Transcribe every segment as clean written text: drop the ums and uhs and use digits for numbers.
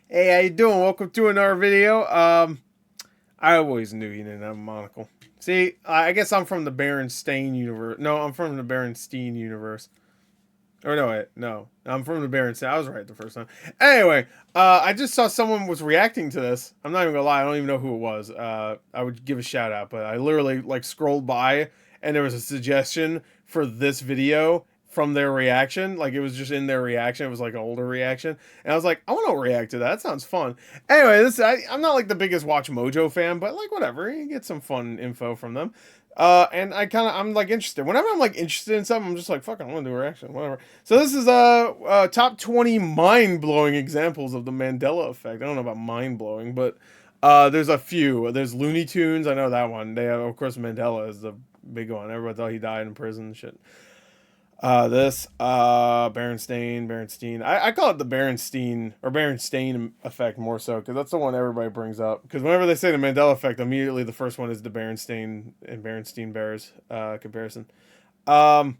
Hey, how you doing? Welcome to another video. I always knew you didn't have a monocle. See, I guess I'm from the Berenstain universe. No, I'm from the Berenstein universe. Or no, wait, no. I'm from the Berenstain. I was right the first time. Anyway, I just saw someone was reacting to this. I'm not even gonna lie. I don't even know who it was. I would give a shout out, but I literally like scrolled by and there was a suggestion for this video from their reaction. Like it was just in their reaction. It was like an older reaction, and I was like, I want to react to that. That sounds fun. Anyway, I'm not like the biggest WatchMojo fan, but like whatever, you get some fun info from them. And I'm like interested. Whenever I'm like interested in something, I'm just like, fuck, I want to do a reaction, whatever. So this is top 20 mind blowing examples of the Mandela effect. I don't know about mind blowing, but there's a few. There's Looney Tunes. I know that one. They have, of course, Mandela is the big one. Everybody thought he died in prison and shit. Berenstein. I call it the Berenstain effect more so because that's the one everybody brings up. Because whenever they say the Mandela effect, immediately the first one is the Berenstain and Berenstein Bears comparison. I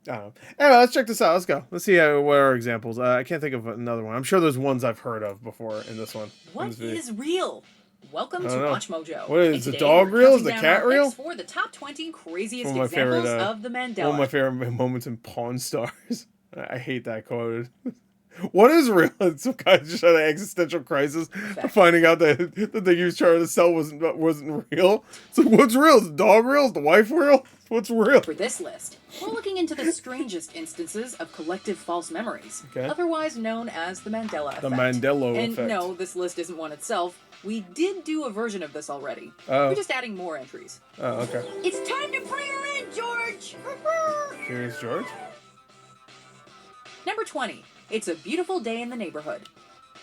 don't know. Anyway, let's check this out. Let's go. Let's see what are examples. I can't think of another one. I'm sure there's ones I've heard of before in this one. What is real? Welcome to WatchMojo. What is the dog reel? Is the cat reel? For the top 20 craziest examples of the Mandela. One of my favorite moments in Pawn Stars. I hate that quote. What is real? It's some guy just had an existential crisis, finding out that the thing he was trying to sell wasn't real. So what's real? Is the dog real? Is the wife real? What's real? For this list, we're looking into the strangest instances of collective false memories, otherwise known as the Mandela effect. The Mandela effect. And no, this list isn't one itself. We did do a version of this already. We're just adding more entries. Oh, okay. It's time to bring her in, George! Here's George. Number 20. It's a beautiful day in the neighborhood.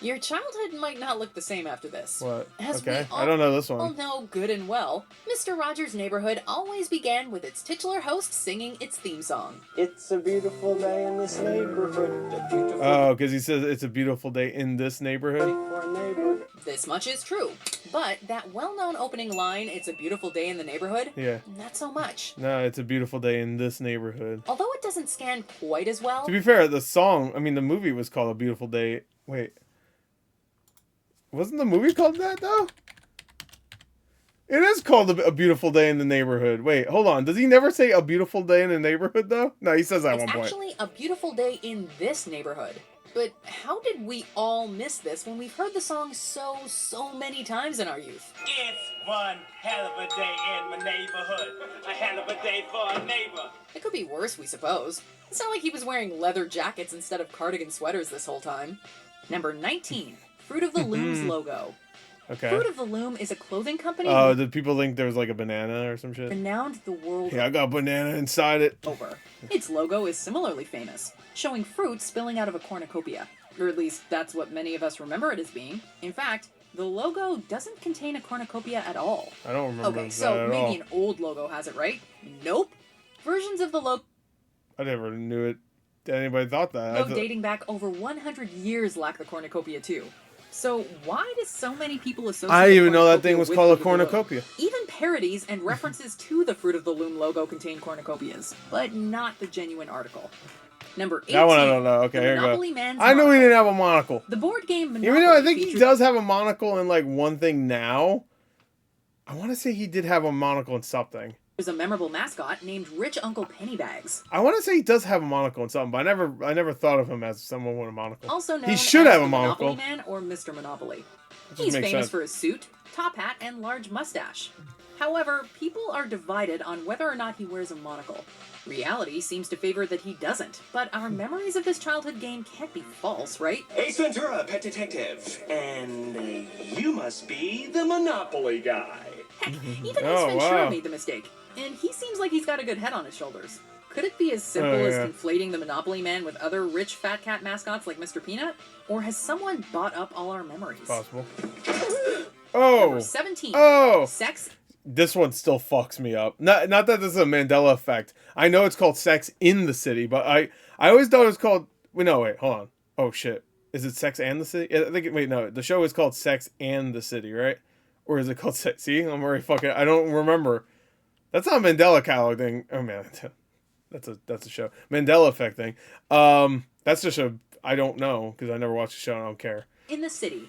Your childhood might not look the same after this. What? As okay, I don't know this one. All know good and well, Mr. Rogers' Neighborhood always began with its titular host singing its theme song. It's a beautiful day in this neighborhood. Oh, because he says it's a beautiful day in this neighborhood. This much is true, but that well-known opening line, "It's a beautiful day in the neighborhood," not so much. No, it's a beautiful day in this neighborhood. Although it doesn't scan quite as well. To be fair, the movie was called A Beautiful Day. Wait. Wasn't the movie called that, though? It is called A Beautiful Day in the Neighborhood. Wait, hold on. Does he never say A Beautiful Day in the Neighborhood, though? No, he says that at one point. It's actually A Beautiful Day in This Neighborhood. But how did we all miss this when we've heard the song so many times in our youth? It's one hell of a day in my neighborhood. A hell of a day for a neighbor. It could be worse, we suppose. It's not like he was wearing leather jackets instead of cardigan sweaters this whole time. Number 19. Fruit of the Loom's logo. Okay. Fruit of the Loom is a clothing company. Oh, did people think there was like a banana or some shit? Renowned the world. Yeah, I got a banana inside it. Over. Its logo is similarly famous, showing fruit spilling out of a cornucopia. Or at least that's what many of us remember it as being. In fact, the logo doesn't contain a cornucopia at all. I don't remember that Okay, so at maybe all. an old logo has it, right? Nope. Versions of the logo I never knew it. Anybody thought that? dating back over 100 years lack the cornucopia too. So why do so many people associate I didn't even know that thing cornucopia was with called a Fruit of the Loom? cornucopia. Even parodies and references to the Fruit of the Loom logo contain cornucopias, but not the genuine article. Number 18. That one I don't know. Okay, the here we Monopoly go. Man's I knew he Monocle. didn't have a monocle. The board game Monopoly. Even though I think he features does have a monocle in like one thing now. I want to say he did have a monocle in something. a memorable mascot named Rich Uncle Pennybags. I want to say he does have a monocle in something, but I never thought of him as someone with a monocle. Also known he should as have a the monocle. Monopoly Man or Mr. Monopoly. Just He's makes famous sense. for his suit, top hat, and large mustache. However, people are divided on whether or not he wears a monocle. Reality seems to favor that he doesn't, but our memories of this childhood game can't be false, right? Ace Ventura, pet detective. And you must be the Monopoly guy. Heck, even Oh, Ace Ventura wow. made the mistake, and he seems like he's got a good head on his shoulders. Could it be as simple as conflating the Monopoly Man with other rich fat cat mascots like Mr. Peanut? Or has someone bought up all our memories? Possible. Number Oh! 17. Oh! Sex. This one still fucks me up. Not that this is a Mandela effect. I know it's called Sex in the City, but I always thought it was called... Wait, hold on. Oh, shit. Is it Sex and the City? I think... Wait, no. The show is called Sex and the City, right? Or is it called Sex... See? I'm already fucking... I don't remember. That's not a Mandela catalog thing. Oh, man. That's a show. Mandela effect thing. That's just a I don't know because I never watched the show and I don't care. In the City.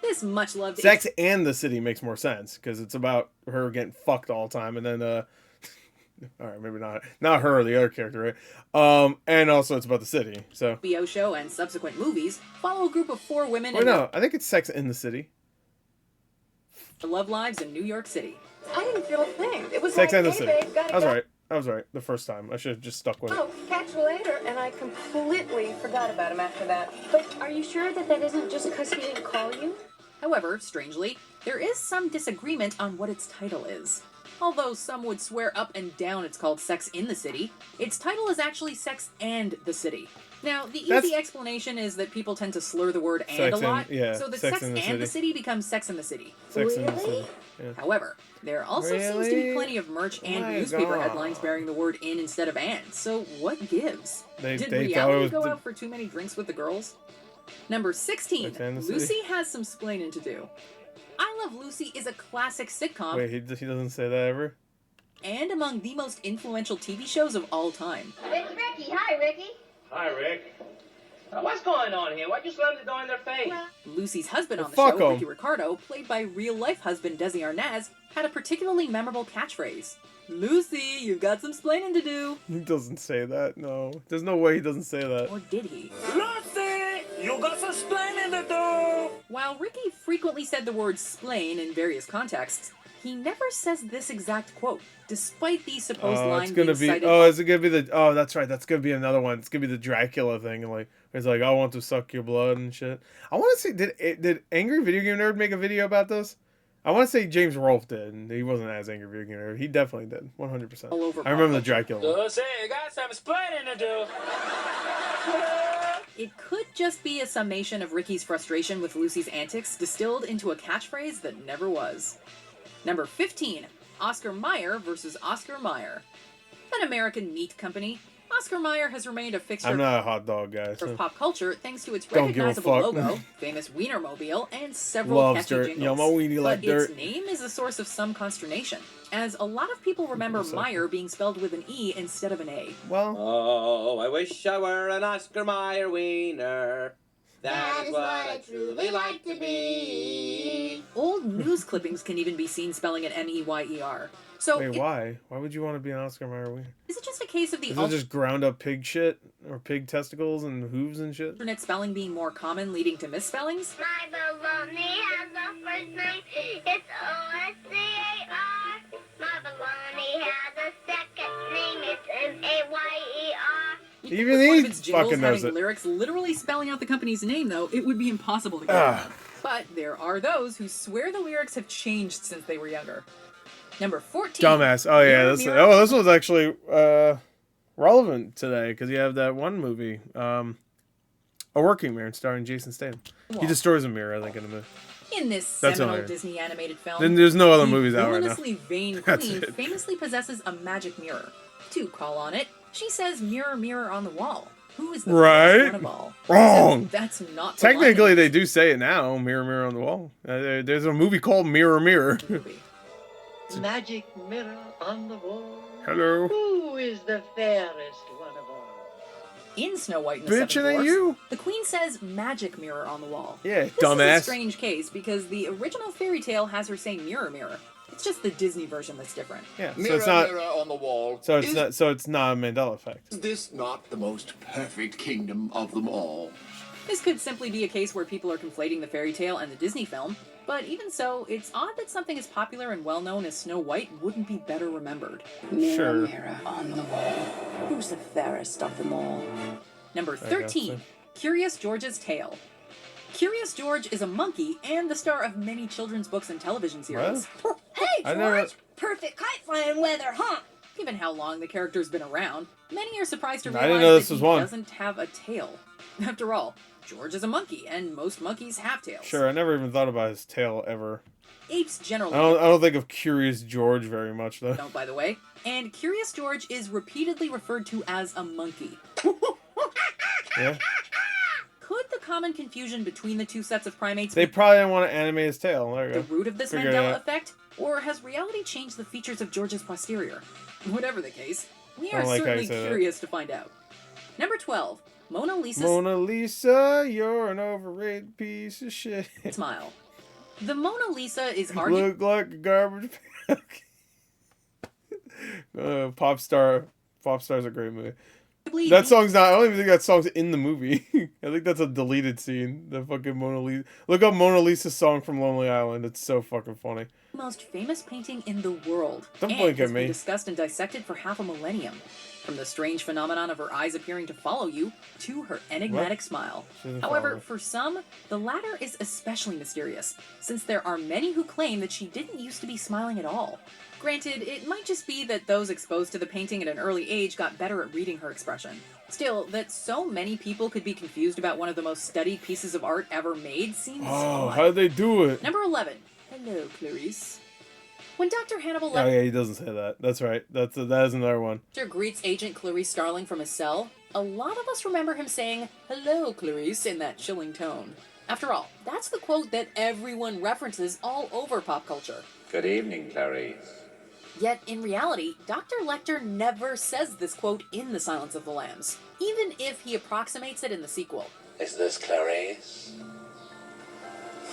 This much-loved... Sex and the City makes more sense because it's about her getting fucked all the time, and then all right, maybe not her, the other character, right? And also it's about the city. So HBO show and subsequent movies follow a group of 4 women wait, no, I think it's Sex in the City. their love lives in New York City. I didn't feel a thing. It was Sex like, and the hey, City. babe, gotta I was go. right. I was right the first time. I should have just stuck with it. Oh, catch you later. And I completely forgot about him after that. But are you sure that that isn't just because he didn't call you? However, strangely, there is some disagreement on what its title is. Although some would swear up and down it's called Sex in the City, its title is actually Sex and the City. Now, the easy explanation is that people tend to slur the word "and" a lot, so that Sex and the City becomes Sex in the City. Sex in the City. Yeah. However, there also seems to be plenty of merch and newspaper headlines bearing the word "in" instead of "and." So what gives? Did reality go out for too many drinks with the girls? Number 16, Lucy has some splaining to do. I Love Lucy is a classic sitcom. Wait, he doesn't say that ever? And among the most influential TV shows of all time. It's Ricky. Hi, Ricky. Hi, Rick. What's going on here? Why'd you slam the door in their face? Lucy's husband on the show, Ricky Ricardo, played by real-life husband Desi Arnaz, had a particularly memorable catchphrase. Lucy, you've got some splaining to do. He doesn't say that, no. There's no way he doesn't say that. Or did he? Lucy, you got some splaining to do! While Ricky frequently said the word splain in various contexts, he never says this exact quote, despite the supposed line being cited. Is it gonna be the? Oh, that's right. That's gonna be another one. It's gonna be the Dracula thing, and like it's like I want to suck your blood and shit. I want to see did Angry Video Game Nerd make a video about this? I want to say James Rolfe did, and he wasn't as Angry Video Game Nerd. He definitely did, 100%. All over I remember the Dracula one. Lucy, you got some splaining to do. It could just be a summation of Ricky's frustration with Lucy's antics distilled into a catchphrase that never was. Number 15, Oscar Mayer versus Oscar Mayer. An American meat company, Oscar Mayer has remained a fixture I'm not a hot dog guy. of pop culture thanks to its Don't give a recognizable fuck. logo, famous Wienermobile, and several Loves catchy dirt. jingles. Yo, my weenie like but dirt. its name is a source of some consternation, as a lot of people remember Meyer being spelled with an E instead of an A. Well, Oh, I wish I were an Oscar Mayer wiener. That is what I truly like to be. Old news clippings can even be seen spelling it M-E-Y-E-R. So wait, why? Why would you want to be an Oscar Mayer wiener? is it just a case of the Is it just ground up pig shit or pig testicles and hooves and shit? alternate spelling being more common, leading to misspellings? My baloney has a first name. It's O-S-C-A-R. My baloney has a second name. It's M-A-Y-E-R. Even With one of he its jingles fucking knows having it. lyrics literally spelling out the company's name, though, it would be impossible to get. But there are those who swear the lyrics have changed since they were younger. Number 14. Dumbass. Oh yeah, Mirror, this Mirror. this one's actually relevant today because you have that one movie, A Working Man, starring Jason Statham. He destroys a mirror, I think, in the movie. In this That's seminal all right. Disney animated film, Then there's no other the movies out right now. villainously vain That's queen it. famously possesses a magic mirror. To call on it, she says, "Mirror, mirror on the wall, who is the Right? best one of all?" Wrong. Except that's not the line in Technically, the they do say it now. Mirror, mirror on the wall. There's a movie called Mirror, Mirror. movie. Magic mirror on the wall. Hello. Who is the fairest one of all? In Snow White and the Bitch, it Seven ain't Dwarfs, you. the queen says, "Magic mirror on the wall." Yeah, This dumbass. is a strange case because the original fairy tale has her saying "mirror, mirror." It's just the Disney version that's different. Yeah, so Mirror, it's not. mirror on the wall. So it's not a Mandela effect. Is this not the most perfect kingdom of them all? This could simply be a case where people are conflating the fairy tale and the Disney film, but even so, it's odd that something as popular and well-known as Snow White wouldn't be better remembered. Sure. Mirror on the wall. Who's the fairest of them all? Number guess 13, so. Curious George's Tale. Curious George is a monkey and the star of many children's books and television series. Hey, I George! never- Perfect kite flying weather, huh? Given how long the character's been around, many are surprised to I realize didn't know this that was he one. doesn't have a tail. After all, George is a monkey, and most monkeys have tails. Sure, I never even thought about his tail ever. Apes generally I don't think of Curious George very much though. don't, by the way. And Curious George is repeatedly referred to as a monkey. Yeah. Could the common confusion between the two sets of primates They be probably didn't want to animate his tail. There you the go. root of this Figure it Mandela out. effect? Or has reality changed the features of George's posterior? Whatever the case, we I are don't like how you certainly say that. curious to find out. Number 12. Mona Lisa's Mona Lisa, you're an overrated piece of shit. smile. The Mona Lisa is arguably Look like a garbage bag. Pop Star's a great movie. That song's not. I don't even think that song's in the movie. I think that's a deleted scene. The fucking Mona Lisa. Look up Mona Lisa's song from Lonely Island. It's so fucking funny. the most famous painting in the world. Don't and blink at has been me. discussed and dissected for half a millennium. From the strange phenomenon of her eyes appearing to follow you to her enigmatic smile. However, for some, the latter is especially mysterious, since there are many who claim that she didn't used to be smiling at all. Granted, it might just be that those exposed to the painting at an early age got better at reading her expression. Still, that so many people could be confused about one of the most studied pieces of art ever made seems odd. How'd they do it? Number 11. Hello, Clarice. When Dr. Hannibal Oh yeah, he doesn't say that. That's right. That is another one. Lecter greets Agent Clarice Starling from his cell, a lot of us remember him saying, "Hello, Clarice," in that chilling tone. After all, that's the quote that everyone references all over pop culture. Good evening, Clarice. Yet, in reality, Dr. Lecter never says this quote in The Silence of the Lambs, even if he approximates it in the sequel. Is this Clarice?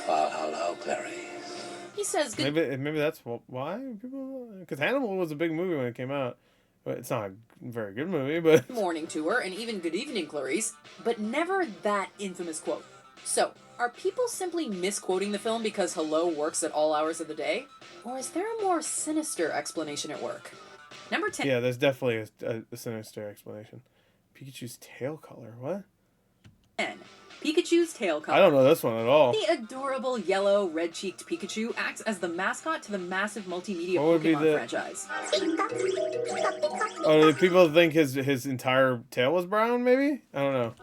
Well, hello, Clarice. He says good Maybe that's why people. Because Hannibal was a big movie when it came out, but it's not a very good movie. But morning to her, and even good evening, Clarice, but never that infamous quote. So, are people simply misquoting the film because hello works at all hours of the day? Or is there a more sinister explanation at work? Number 10. Yeah, there's definitely a sinister explanation. Pikachu's tail color, what? 10. Pikachu's tail color. I don't know this one at all. The adorable yellow, red-cheeked Pikachu acts as the mascot to the massive multimedia What would be Pokemon franchise. Oh, do people think his entire tail was brown, maybe? I don't know.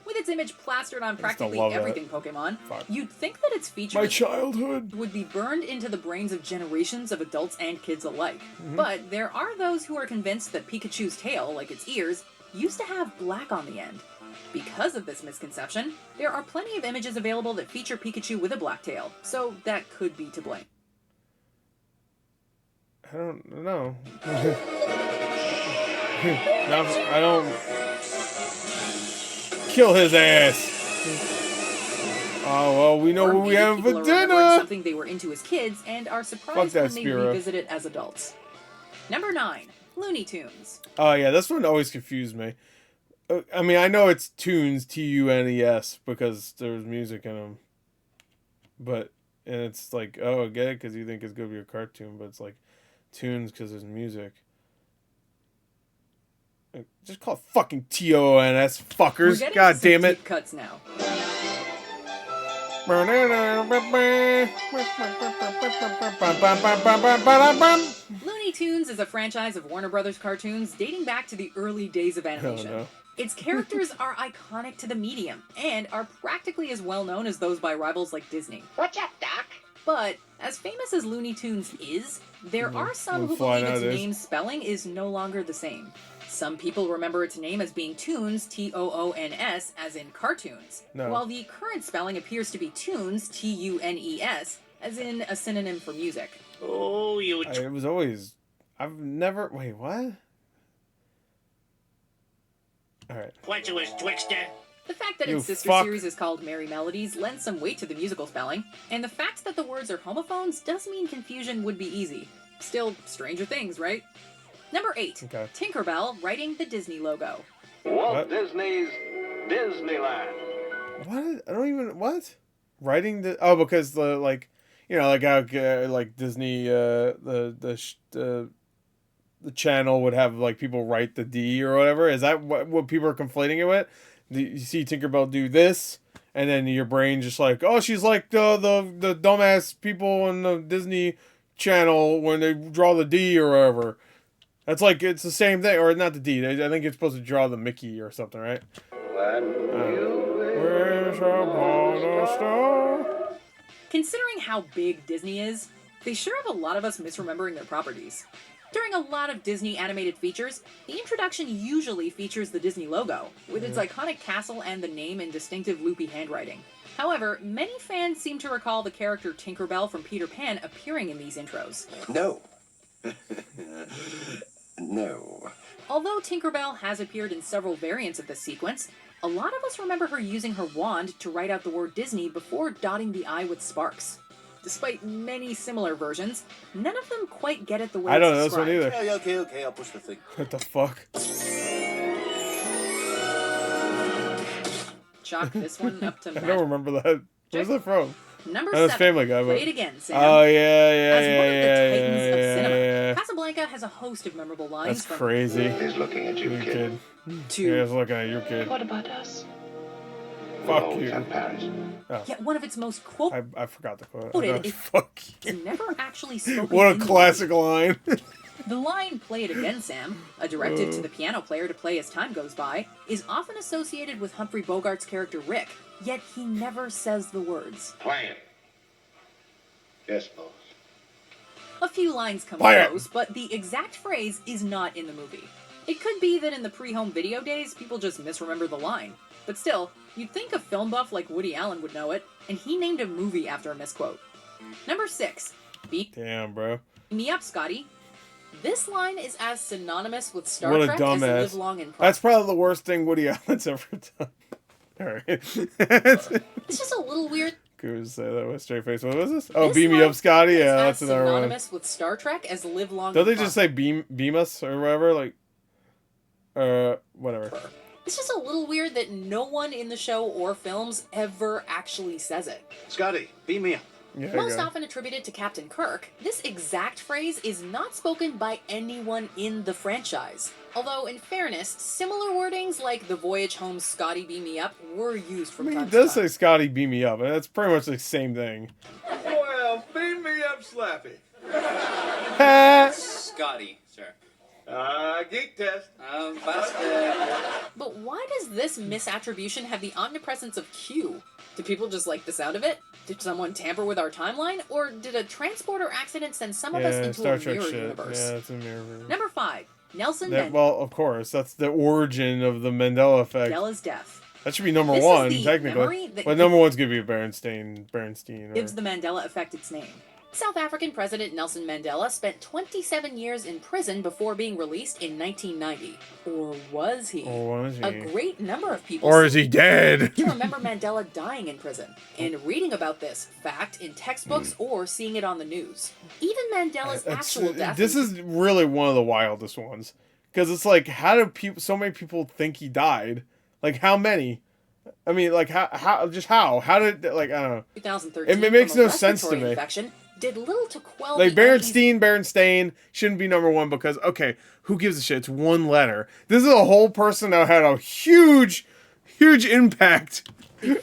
With its image plastered on practically love that. everything Pokemon, Fuck. you'd think that its features My childhood. would be burned into the brains of generations of adults and kids alike. But there are those who are convinced that Pikachu's tail, like its ears, used to have black on the end. Because of this misconception, there are plenty of images available that feature Pikachu with a black tail, so that could be to blame. I don't know. No, I don't. Kill his ass. Oh well, we know Or what we maybe have people for are remembering dinner. something they were into as kids and are surprised Fuck that, when they Spiro. revisit it as adults. Number 9. Looney Tunes. Oh yeah, this one always confused me. I mean, I know it's tunes, Tunes, because there's music in them. And it's like, oh, I get it because you think it's gonna be a cartoon, but it's like tunes because there's music. Just call it fucking TONS, fuckers. We're getting God to some damn it. deep cuts now. Looney Tunes is a franchise of Warner Brothers cartoons dating back to the early days of animation. no. Its characters are iconic to the medium and are practically as well known as those by rivals like Disney. What's up, Doc? But, as famous as Looney Tunes is, there are some who fly believe its nowadays. name's spelling is no longer the same. Some people remember its name as being Toons, Toons, as in cartoons, No. while the current spelling appears to be Tunes, Tunes, as in a synonym for music. Oh, you... It was always. I've never. Wait, what? Alright. What you was, Twixter? The fact that You its sister fuck. series is called Merry Melodies lends some weight to the musical spelling, and the fact that the words are homophones does mean confusion would be easy. Still, stranger things, right? Number 8. Okay. Tinkerbell writing the Disney logo. What? Disney's Disneyland. What? I don't even. What? Writing the. Oh, because the, like. You know, like how, like, Disney, the channel would have, like, people write the D or whatever. Is that what people are conflating it with? You see Tinkerbell do this, and then your brain just like, oh, she's like the dumbass people on the Disney channel when they draw the D or whatever. That's like, it's the same thing, or not the D. I think it's supposed to draw the Mickey or something, right? Wish upon a star. Considering how big Disney is, they sure have a lot of us misremembering their properties. During a lot of Disney animated features, the introduction usually features the Disney logo, with its iconic castle and the name in distinctive loopy handwriting. However, many fans seem to recall the character Tinkerbell from Peter Pan appearing in these intros. No. No. Although Tinkerbell has appeared in several variants of this sequence, a lot of us remember her using her wand to write out the word Disney before dotting the I with sparks. Despite many similar versions, none of them quite get it the way I don't it's know this one described. either. Okay, I'll push the thing. What the fuck? Chalk this one up to I Matt. don't remember that. Where's that from? Number That's 7. Family Guy. Play But... it again, Sam. Oh yeah. As one of the titans of yeah, cinema, yeah. Casablanca has a host of memorable lines That's from crazy. He's looking at you, You kid. to Yeah, he's looking at your kid. What about us? Fuck Always you. in Paris. Oh, yet one of its most quoted I forgot the quote. Quoted, Fuck you. is never actually spoken. What a in the classic line. movie. The line "Play it again, Sam," a directive to the piano player to play as time goes by, is often associated with Humphrey Bogart's character Rick, yet he never says the words. Play it. Yes, boss. A few lines come Play it. close, but the exact phrase is not in the movie. It could be that in the pre-home video days, people just misremember the line. But still, you'd think a film buff like Woody Allen would know it, and he named a movie after a misquote. Number 6. Beat Damn, bro. me up, Scotty. This line is as synonymous with Star What a Trek as dumbass. Live Long and That's Prosper. probably the worst thing Woody Allen's ever done. Alright. It's just a little weird. Could say that with a straight face. What was this? Oh, This Beam Me line Up, Scotty. is Yeah, as that's another one. synonymous with Star Trek as Live Long Don't and they just Prosper. say beam us or whatever? Like, whatever. It's just a little weird that no one in the show or films ever actually says it. Scotty, beam me up. Yeah, Most go. often attributed to Captain Kirk, this exact phrase is not spoken by anyone in the franchise. Although, in fairness, similar wordings like "The Voyage Home, Scotty, beam me up" were used I from mean, time it to does time. say Scotty beam me up, and that's pretty much the same thing. Well, beam me up, Slappy. Scotty, sir. Geek test. Busted. But why does this misattribution have the omnipresence of Q? Do people just like the sound of it? Did someone tamper with our timeline? Or did a transporter accident send some of us Yeah, into Star a Trek mirror shit. universe? Yeah, it's a mirror universe. Number 5. Nelson That, Mandela's well, of course, that's the origin of the Mandela effect. death. That should be number This is 1, the technically. memory that But number 1's gonna be Bernstein. Or... Gives the Mandela effect its name. South African President Nelson Mandela spent 27 years in prison before being released in 1990. Or was he? Or was he? A great number of people Or is he dead? to remember Mandela dying in prison, and reading about this fact in textbooks or seeing it on the news. Even Mandela's actual death. This is really one of the wildest ones. Because it's like, how do so many people think he died? Like, how many? I mean, like, how did, like, I don't know. 2013 It makes from a no sense to respiratory me. infection did little to quell Like, the Berenstain shouldn't be number 1 because, okay, who gives a shit? It's one letter. This is a whole person that had a huge impact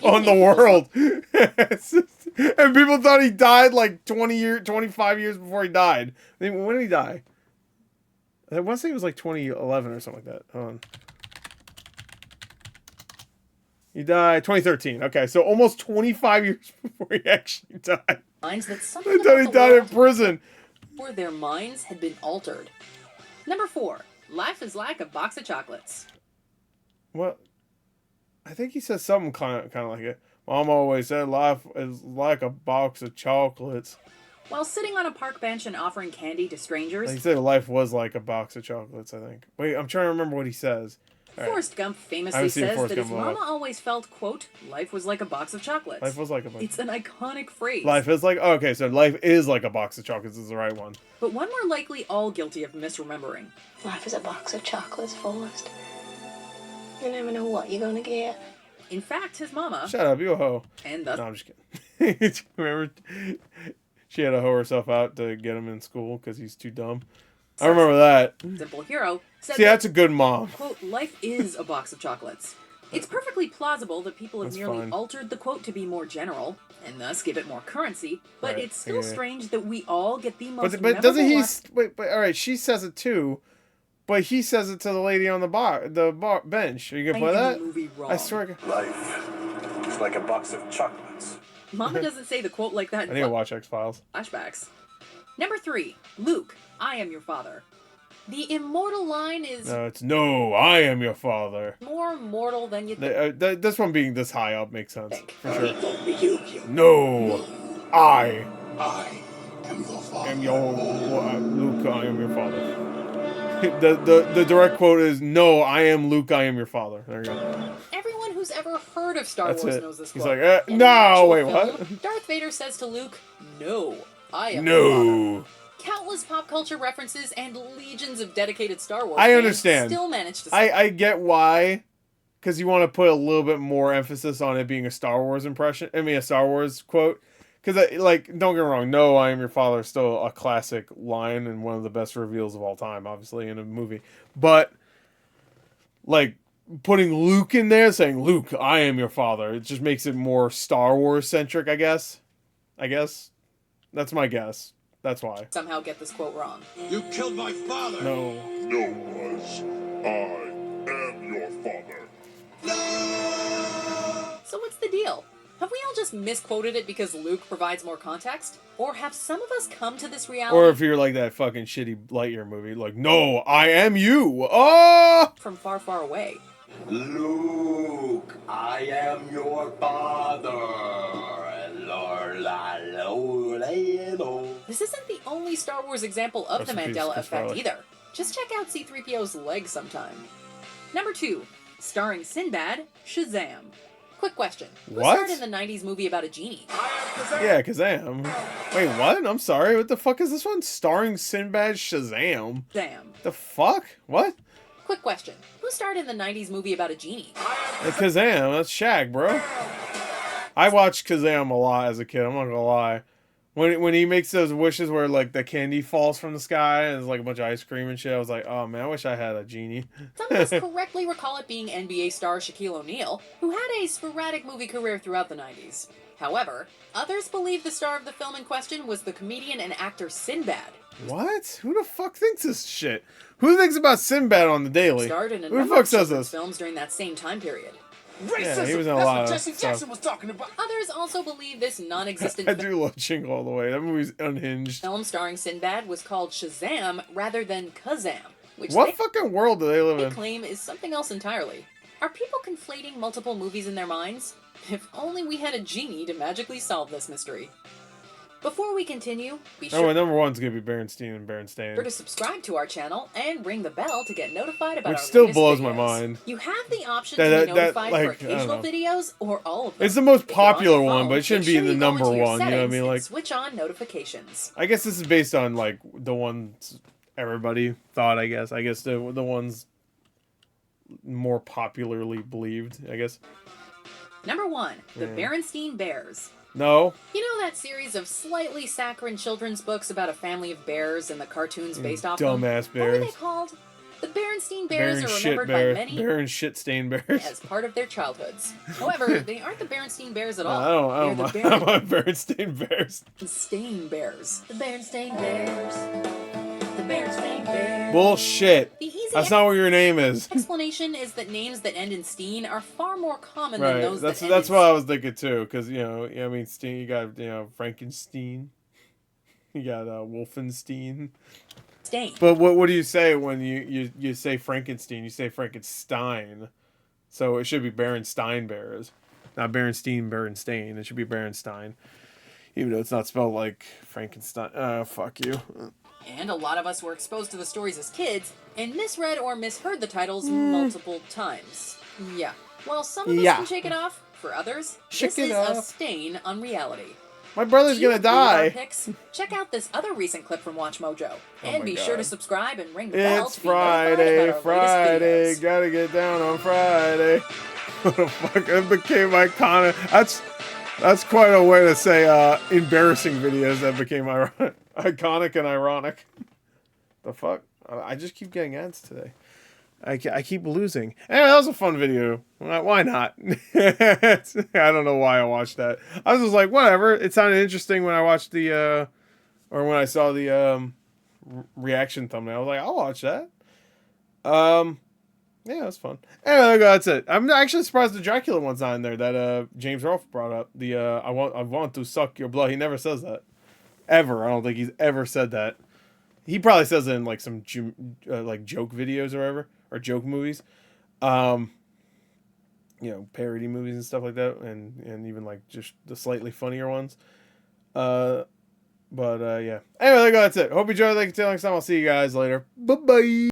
on the world. And people thought he died like 25 years before he died. I mean, when did he die? I want to say it was like 2011 or something like that. Hold on. He died 2013. Okay, so almost 25 years before he actually died. minds that I something thought he about the died in world prison. or their minds had been altered. Number 4. Life is like a box of chocolates. What? I think he said something kind of like it. Mom always said life is like a box of chocolates. While sitting on a park bench and offering candy to strangers, He said life was like a box of chocolates, I think. Wait, I'm trying to remember what he says. All right. Forrest Gump I famously haven't seen says Forrest that his Gump in a mama always felt, quote, life was like a box of chocolates. Life was like a box. It's an iconic phrase. Life is like... Oh, okay, so life is like a box of chocolates is the right one. But one we're likely all guilty of misremembering. Life is a box of chocolates, Forrest. You never know what you're gonna get. In fact, his mama... Shut up, you a hoe. And thus... No, I'm just kidding. Remember? She had to hoe herself out to get him in school because he's too dumb. I remember that. Simple Hero said See, that's a good mom. quote, life is a box of chocolates. It's perfectly plausible that people have That's merely fine. altered the quote to be more general, and thus give it more currency, but Right, it's still yeah. strange that we all get the most But doesn't he... memorable Wait, but all right, she says it too. But he says it to the lady on the bar bench. Are you gonna line play in that? the movie wrong. I swear. Life is like a box of chocolates. Mama doesn't say the quote like that I in need to watch X-Files. flashbacks. Number 3. Luke, I am your father. The immortal line is No, it's no, I am your father. more mortal than you think. This one being this high up makes sense. For sure. You No, I am your father. am your... Luke, I am your father. The direct quote is, "No, I am Luke. I am your father." There you go. Everyone who's ever heard of Star That's Wars it. knows this He's quote. like, In no, the actual wait, film, what? Darth Vader says to Luke, "No, I am your father." No. Countless pop culture references and legions of dedicated Star Wars I fans understand. still manage to. I get why, because you want to put a little bit more emphasis on it being a Star Wars impression. I mean, a Star Wars quote. Because, like, don't get me wrong, "No, I am your father" is still a classic line and one of the best reveals of all time, obviously, in a movie. But, like, putting Luke in there, saying, "Luke, I am your father," it just makes it more Star Wars centric, I guess. That's my guess. That's why. Somehow get this quote wrong. You killed my father! No. No, Buzz. I am your father. So what's the deal? Have we all just misquoted it because Luke provides more context? Or have some of us come to this reality Or if you're like that fucking shitty Lightyear movie, like, "No, I am you." Oh! from far, far away? Luke, I am your father. This isn't the only Star Wars example of Rest the in peace, Mandela Chris effect Farley. either. Just check out C-3PO's legs sometime. Number 2, starring Sinbad, Shazam. Quick question. Who What? starred in the 90s movie about a genie? Yeah, Kazam. Wait, what? I'm sorry. What the fuck is this one? Starring Sinbad Shazam. Shazam. The fuck? What? Quick question. Who starred in the 90s movie about a genie? Kazam. That's Shaq, bro. I watched Kazam a lot as a kid. I'm not gonna lie. When he makes those wishes where, like, the candy falls from the sky and there's, like, a bunch of ice cream and shit, I was like, oh, man, I wish I had a genie. Some of us correctly recall it being NBA star Shaquille O'Neal, who had a sporadic movie career throughout the 90s. However, others believe the star of the film in question was the comedian and actor Sinbad. What? Who the fuck thinks this shit? Who thinks about Sinbad on the daily? Starred in a Who the number fuck of says children's this? films during that same time period. Yeah, he was in a lot of Jesse stuff. Jackson was talking about. Others also believe this non-existent I do love Jingle All the Way. That movie's unhinged. film starring Sinbad was called Shazam rather than Kazam, which What they fucking world do they live in? claim is something else entirely. Are people conflating multiple movies in their minds? If only we had a genie to magically solve this mystery. Before we continue, be Oh, my sure number one's gonna be Berenstein and Berenstain. to subscribe to our channel and ring the bell to get notified about Which our still latest blows my videos. mind. You have the option That- to that- be that, notified for like, I don't occasional know. videos or all of them. It's the most If you're on popular your one, phone, but it shouldn't make be sure the you go number into your one, you know what I settings mean? and Like, switch on notifications. I guess this is based on, like, the ones everybody thought, I guess. I guess the ones more popularly believed, I guess. Number 1, the Yeah. Berenstain Bears. No. You know that series of slightly saccharine children's books about a family of bears and the cartoons based off them? Dumbass What were they bears. called? The Berenstain Bears Baron are shit remembered bear. by many Baron shit stain bears. as part of their childhoods. However, they aren't the Berenstain Bears at No, all. I don't They're mind. the I mind Berenstain Bears. Berenstain Bears. The Berenstain Bears. The Berenstain Bears. Bullshit. The easy That's not what your name is. explanation is that names that end in Steen are far more common than Right. those That's that end that's in what I was thinking too. Because I mean, Steen. You got Frankenstein. You got Wolfenstein. Stain. But what do you say when you say Frankenstein? You say Frankenstein. So it should be Berenstain Bears, not Berenstain. It should be Berenstain, even though it's not spelled like Frankenstein. Fuck you. And a lot of us were exposed to the stories as kids and misread or misheard the titles multiple times. Yeah. While some of us Yeah. can shake it off, for others, Shake this it is a off. stain on reality. My brother's Do you gonna agree with our die. picks? Check out this other recent clip from WatchMojo. And my be sure to God. subscribe and ring the bell It's to be notified about our Friday. latest videos. Gotta get down on Friday. What the fuck? It became iconic. That's quite a way to say embarrassing videos that became iconic and ironic. The fuck? I just keep getting ads today. I keep losing. Anyway, that was a fun video. Why not? I don't know why I watched that. I was just like, whatever. It sounded interesting when I watched or when I saw the reaction thumbnail. I was like, I'll watch that. Yeah, that's fun. Anyway, that's it. I'm actually surprised the Dracula one's not in there that James Rolfe brought up. The I want to suck your blood. He never says that. Ever. I don't think he's ever said that. He probably says it in like some like joke videos or whatever, or joke movies. Parody movies and stuff like that, and even like just the slightly funnier ones. Yeah. Anyway, that's it. Hope you enjoyed. Like until next time, I'll see you guys later. Bye bye.